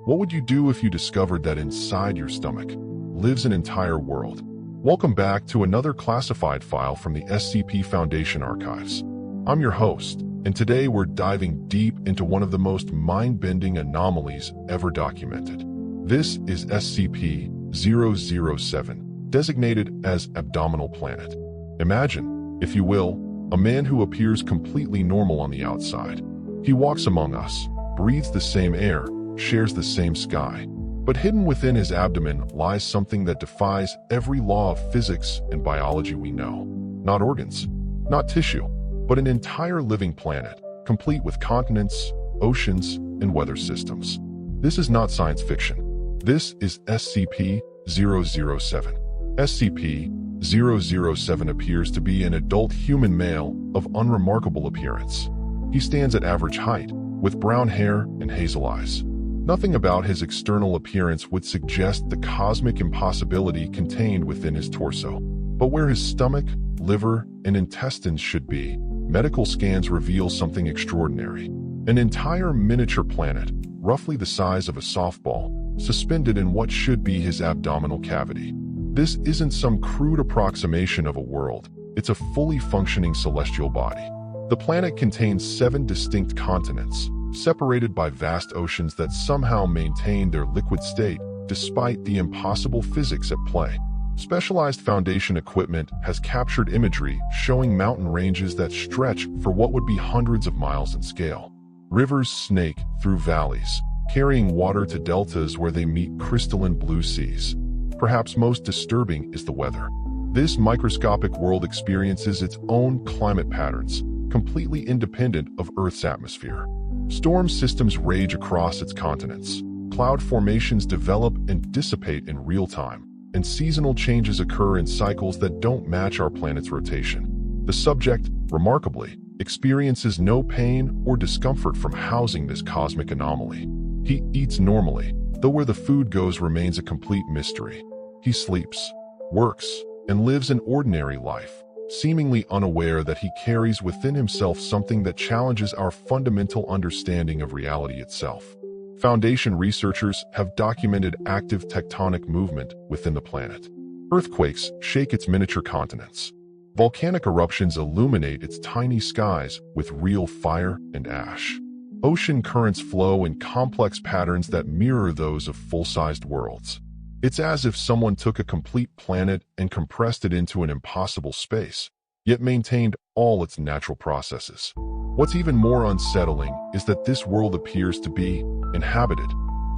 What would you do if you discovered that inside your stomach lives an entire world? Welcome back to another classified file from the SCP Foundation archives. I'm your host, and today we're diving deep into one of the most mind-bending anomalies ever documented. This is SCP-007, designated as Abdominal Planet. Imagine, if you will, a man who appears completely normal on the outside. He walks among us, breathes the same air, shares the same sky. But hidden within his abdomen lies something that defies every law of physics and biology we know. Not organs, not tissue, but an entire living planet, complete with continents, oceans, and weather systems. This is not science fiction. This is SCP-007. SCP-007 appears to be an adult human male of unremarkable appearance. He stands at average height, with brown hair and hazel eyes. Nothing about his external appearance would suggest the cosmic impossibility contained within his torso. But where his stomach, liver, and intestines should be, medical scans reveal something extraordinary. An entire miniature planet, roughly the size of a softball, suspended in what should be his abdominal cavity. This isn't some crude approximation of a world, it's a fully functioning celestial body. The planet contains 7 distinct continents, separated by vast oceans that somehow maintain their liquid state despite the impossible physics at play. Specialized Foundation equipment has captured imagery showing mountain ranges that stretch for what would be hundreds of miles in scale. Rivers snake through valleys, carrying water to deltas where they meet crystalline blue seas. Perhaps most disturbing is the weather. This microscopic world experiences its own climate patterns, completely independent of Earth's atmosphere. Storm systems rage across its continents. Cloud formations develop and dissipate in real time, and seasonal changes occur in cycles that don't match our planet's rotation. The subject, remarkably, experiences no pain or discomfort from housing this cosmic anomaly. He eats normally, though where the food goes remains a complete mystery. He sleeps, works, and lives an ordinary life, seemingly unaware that he carries within himself something that challenges our fundamental understanding of reality itself. Foundation researchers have documented active tectonic movement within the planet. Earthquakes shake its miniature continents. Volcanic eruptions illuminate its tiny skies with real fire and ash. Ocean currents flow in complex patterns that mirror those of full-sized worlds. It's as if someone took a complete planet and compressed it into an impossible space, yet maintained all its natural processes. What's even more unsettling is that this world appears to be inhabited.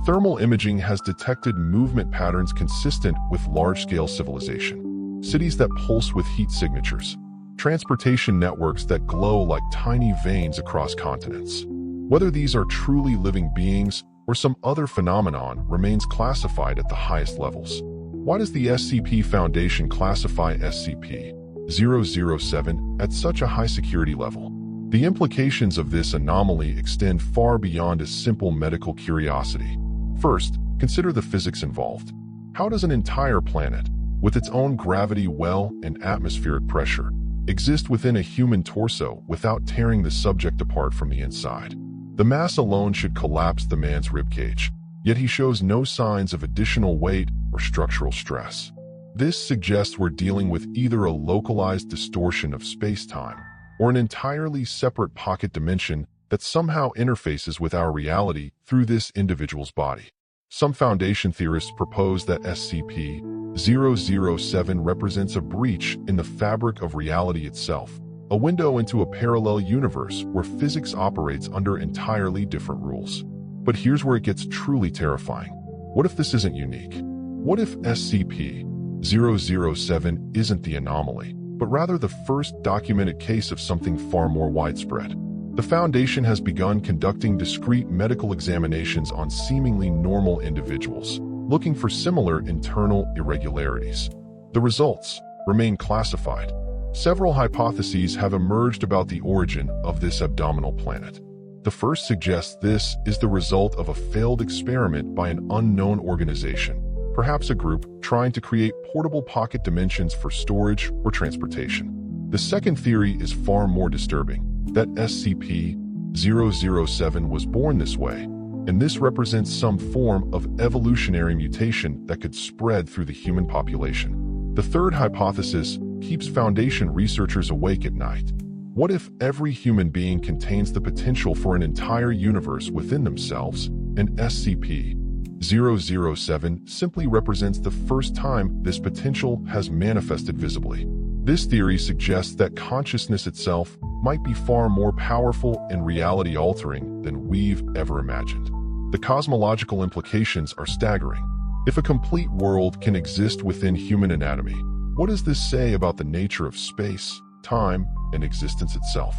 Thermal imaging has detected movement patterns consistent with large-scale civilization. Cities that pulse with heat signatures. Transportation networks that glow like tiny veins across continents. Whether these are truly living beings or some other phenomenon remains classified at the highest levels. Why does the SCP Foundation classify SCP-007 at such a high security level? The implications of this anomaly extend far beyond a simple medical curiosity. First, consider the physics involved. How does an entire planet, with its own gravity well and atmospheric pressure, exist within a human torso without tearing the subject apart from the inside? The mass alone should collapse the man's ribcage, yet he shows no signs of additional weight or structural stress. This suggests we're dealing with either a localized distortion of space-time or an entirely separate pocket dimension that somehow interfaces with our reality through this individual's body. Some Foundation theorists propose that SCP-007 represents a breach in the fabric of reality itself, a window into a parallel universe where physics operates under entirely different rules. But here's where it gets truly terrifying. What if this isn't unique? What if SCP-007 isn't the anomaly, but rather the first documented case of something far more widespread? The Foundation has begun conducting discrete medical examinations on seemingly normal individuals, looking for similar internal irregularities. The results remain classified. Several hypotheses have emerged about the origin of this abdominal planet. The first suggests this is the result of a failed experiment by an unknown organization, perhaps a group trying to create portable pocket dimensions for storage or transportation. The second theory is far more disturbing, that SCP-007 was born this way, and this represents some form of evolutionary mutation that could spread through the human population. The third hypothesis keeps Foundation researchers awake at night. What if every human being contains the potential for an entire universe within themselves, and SCP-007 simply represents the first time this potential has manifested visibly? This theory suggests that consciousness itself might be far more powerful and reality-altering than we've ever imagined. The cosmological implications are staggering. If a complete world can exist within human anatomy, what does this say about the nature of space, time, and existence itself?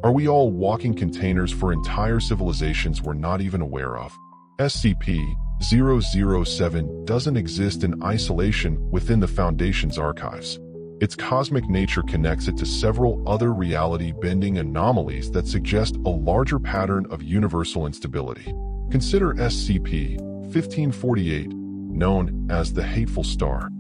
Are we all walking containers for entire civilizations we're not even aware of? SCP-007 doesn't exist in isolation within the Foundation's archives. Its cosmic nature connects it to several other reality-bending anomalies that suggest a larger pattern of universal instability. Consider SCP-1548, known as the Hateful Star.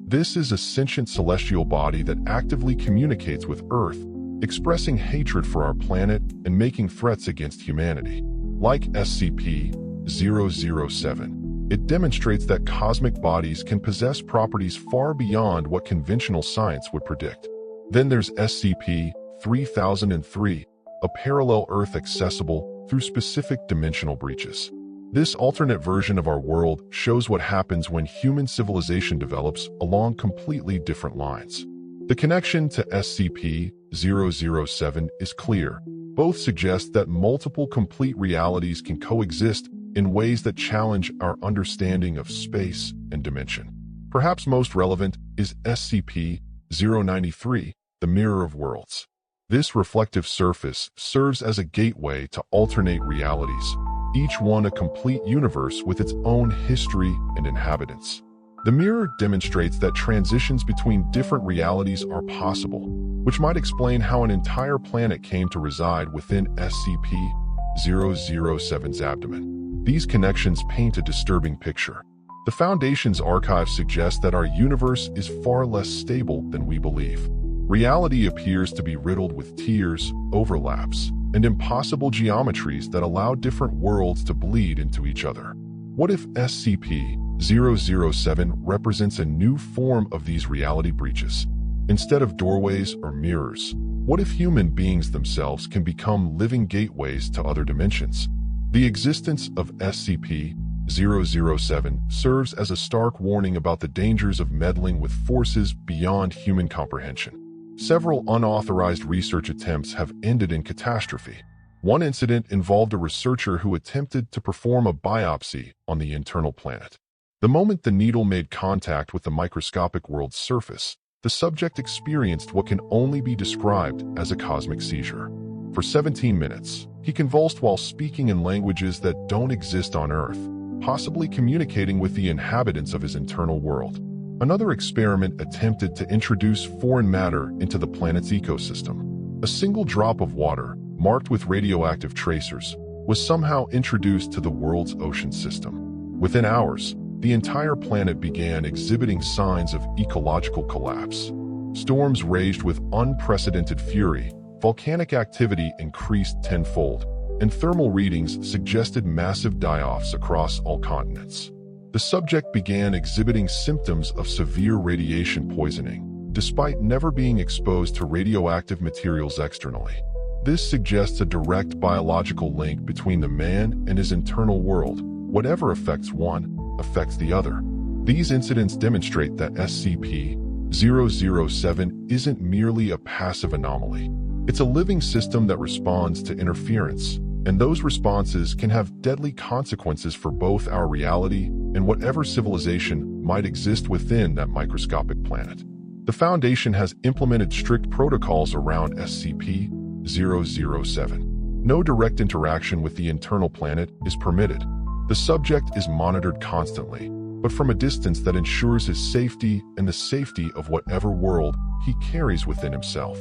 This is a sentient celestial body that actively communicates with Earth, expressing hatred for our planet and making threats against humanity. Like SCP-007, it demonstrates that cosmic bodies can possess properties far beyond what conventional science would predict. Then there's SCP-3003, a parallel Earth accessible through specific dimensional breaches. This alternate version of our world shows what happens when human civilization develops along completely different lines. The connection to SCP-007 is clear. Both suggest that multiple complete realities can coexist in ways that challenge our understanding of space and dimension. Perhaps most relevant is SCP-093, the Mirror of Worlds. This reflective surface serves as a gateway to alternate realities, each one a complete universe with its own history and inhabitants. The mirror demonstrates that transitions between different realities are possible, which might explain how an entire planet came to reside within SCP-007's abdomen. These connections paint a disturbing picture. The Foundation's archive suggests that our universe is far less stable than we believe. Reality appears to be riddled with tears, overlaps, and impossible geometries that allow different worlds to bleed into each other. What if SCP-007 represents a new form of these reality breaches? Instead of doorways or mirrors, what if human beings themselves can become living gateways to other dimensions? The existence of SCP-007 serves as a stark warning about the dangers of meddling with forces beyond human comprehension. Several unauthorized research attempts have ended in catastrophe. One incident involved a researcher who attempted to perform a biopsy on the internal planet. The moment the needle made contact with the microscopic world's surface, the subject experienced what can only be described as a cosmic seizure. For 17 minutes, he convulsed while speaking in languages that don't exist on Earth, possibly communicating with the inhabitants of his internal world. Another experiment attempted to introduce foreign matter into the planet's ecosystem. A single drop of water, marked with radioactive tracers, was somehow introduced to the world's ocean system. Within hours, the entire planet began exhibiting signs of ecological collapse. Storms raged with unprecedented fury, volcanic activity increased tenfold, and thermal readings suggested massive die-offs across all continents. The subject began exhibiting symptoms of severe radiation poisoning, despite never being exposed to radioactive materials externally. This suggests a direct biological link between the man and his internal world. Whatever affects one, affects the other. These incidents demonstrate that SCP-007 isn't merely a passive anomaly. It's a living system that responds to interference, and those responses can have deadly consequences for both our reality and whatever civilization might exist within that microscopic planet. The Foundation has implemented strict protocols around SCP-007. No direct interaction with the internal planet is permitted. The subject is monitored constantly, but from a distance that ensures his safety and the safety of whatever world he carries within himself.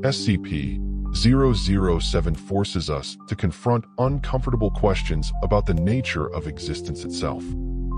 SCP-007 forces us to confront uncomfortable questions about the nature of existence itself.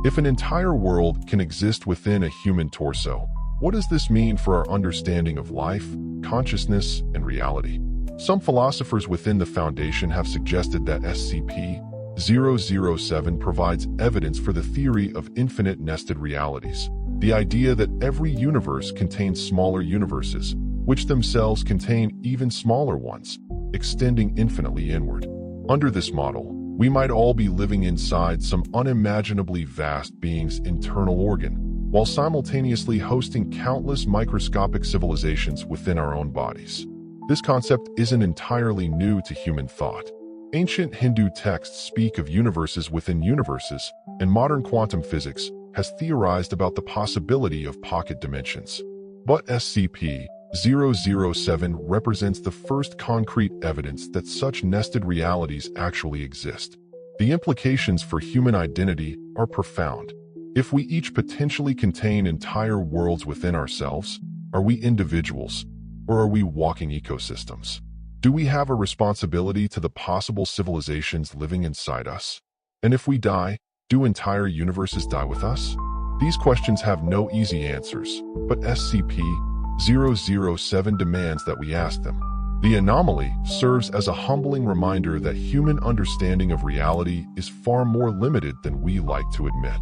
If an entire world can exist within a human torso, what does this mean for our understanding of life, consciousness, and reality? Some philosophers within the Foundation have suggested that SCP-007 SCP-007 provides evidence for the theory of infinite nested realities, the idea that every universe contains smaller universes, which themselves contain even smaller ones, extending infinitely inward. Under this model, we might all be living inside some unimaginably vast being's internal organ, while simultaneously hosting countless microscopic civilizations within our own bodies. This concept isn't entirely new to human thought. Ancient Hindu texts speak of universes within universes, and modern quantum physics has theorized about the possibility of pocket dimensions. But SCP-007 represents the first concrete evidence that such nested realities actually exist. The implications for human identity are profound. If we each potentially contain entire worlds within ourselves, are we individuals, or are we walking ecosystems? Do we have a responsibility to the possible civilizations living inside us? And if we die, do entire universes die with us? These questions have no easy answers, but SCP-007 demands that we ask them. The anomaly serves as a humbling reminder that human understanding of reality is far more limited than we like to admit.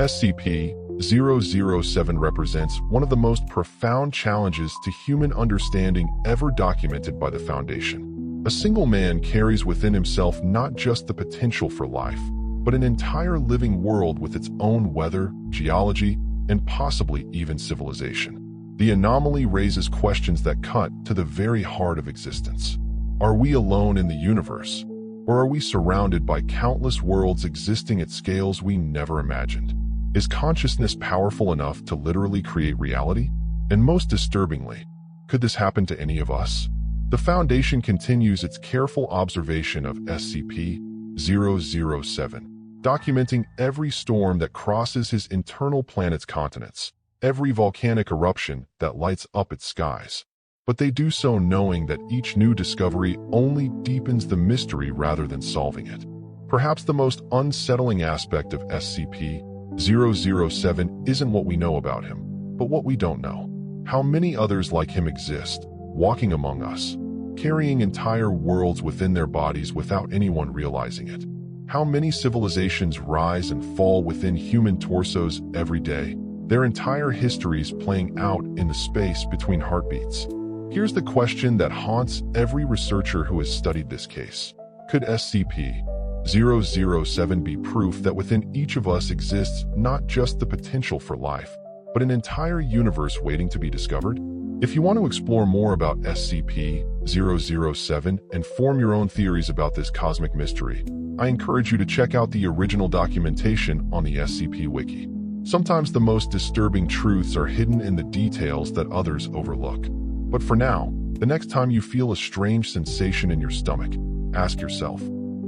SCP-007 represents one of the most profound challenges to human understanding ever documented by the Foundation. A single man carries within himself not just the potential for life, but an entire living world with its own weather, geology, and possibly even civilization. The anomaly raises questions that cut to the very heart of existence. Are we alone in the universe, or are we surrounded by countless worlds existing at scales we never imagined? Is consciousness powerful enough to literally create reality? And most disturbingly, could this happen to any of us? The Foundation continues its careful observation of SCP-007, documenting every storm that crosses his internal planet's continents, every volcanic eruption that lights up its skies. But they do so knowing that each new discovery only deepens the mystery rather than solving it. Perhaps the most unsettling aspect of SCP-007 isn't what we know about him, but what we don't know. How many others like him exist, walking among us, carrying entire worlds within their bodies without anyone realizing it? How many civilizations rise and fall within human torsos every day, their entire histories playing out in the space between heartbeats? Here's the question that haunts every researcher who has studied this case. Could SCP-007 be proof that within each of us exists not just the potential for life, but an entire universe waiting to be discovered? If you want to explore more about SCP-007 and form your own theories about this cosmic mystery, I encourage you to check out the original documentation on the SCP Wiki. Sometimes the most disturbing truths are hidden in the details that others overlook. But for now, the next time you feel a strange sensation in your stomach, ask yourself,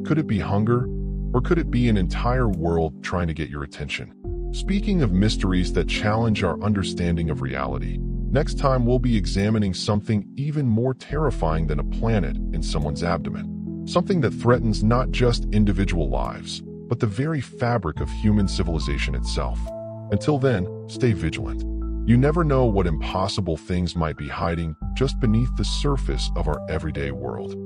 could it be hunger, or could it be an entire world trying to get your attention? Speaking of mysteries that challenge our understanding of reality, next time we'll be examining something even more terrifying than a planet in someone's abdomen. Something that threatens not just individual lives, but the very fabric of human civilization itself. Until then, stay vigilant. You never know what impossible things might be hiding just beneath the surface of our everyday world.